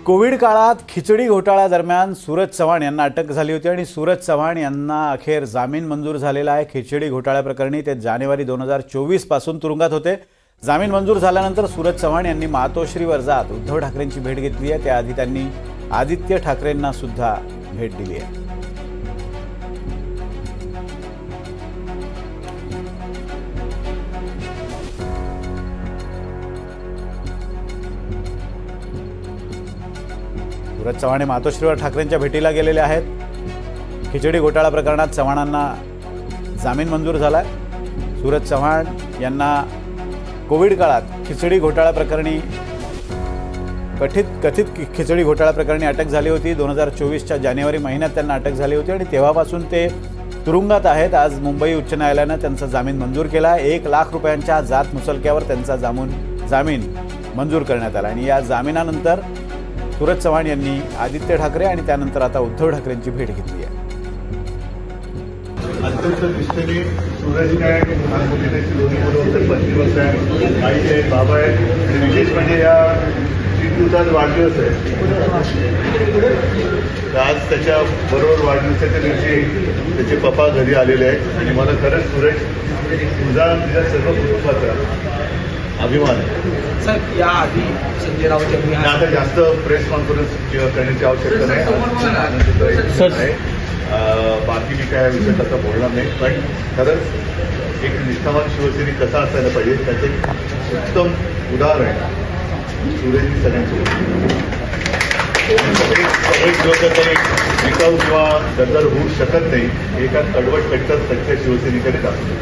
Covid काळात खिचडी घोटाळा दरम्यान सूरज चव्हाण यांना अटक झाली होती आणि सूरज चव्हाण यांना अखेर जामीन मंजूर झालेला आहे। खिचडी घोटाळ्याप्रकरणी ते जानेवारी 2024 पासून तुरुंगात होते। जामीन मंजूर झाल्यानंतर सूरज चव्हाण यांनी मातोश्रीवर जात उद्धव ठाकरेंची भेट घेतली आहे। त्याआधी त्यांनी आदित्य ठाकरेंना सुद्धा भेट दिली आहे। सूरज चव्हाण मातोश्रीवर ठाकरेंच्या भेटीला गेलेले आहेत। खिचडी घोटाळा प्रकरणात चव्हाणांना जामीन मंजूर झालाय। सूरज चव्हाण यांना कोविड काळात खिचडी घोटाळा प्रकरणी कथित खिचडी घोटाळा प्रकरणी अटक झाली होती। 2024च्या जानेवारी महिन्यात त्यांना अटक झाली होती आणि तेव्हापासून ते तुरुंगात आहेत। आज मुंबई उच्च न्यायालयानं त्यांचा जामीन मंजूर केला। 1 लाख रुपयांच्या जात मुचलक्यावर त्यांचा जामीन मंजूर करण्यात आला आणि या जामिनानंतर सूरज चव्हाण यांनी आदित्य ठाकरे आणि त्यानंतर आता उद्धव ठाकरेंची भेट घेतली आहे। अत्यंत निष्ठेने सूरज काय त्याची दोन्ही मुलं 25 वर्ष आहे, आई आहे, बाबा आहे आणि विशेष म्हणजे या 3 दिवसात वाढदिवस आहे। आज त्याच्या बरोबर वाढदिवसाच्या दिवशी त्याचे पप्पा घरी आलेले आहेत आणि मला खरंच सूरज तुझा सर्व कुटुंबाचा अभिमान आहे। सर, या आधी संजय राऊत यांनी आता जास्त प्रेस कॉन्फरन्स करण्याची आवश्यकता नाही। बाकी मी काय विषयात आता बोलणार नाही, पण खरंच एक निष्ठावान शिवसैनिक कसा असायला पाहिजे त्याचे उत्तम उदाहरण सूरजनी सगळ्यांसोबत एक दिवस तरी टिकाऊ किंवा दरदर होऊ शकत नाही। एका कडवट कट्टर सच्च्या शिवसैनिकाने दाखवलं।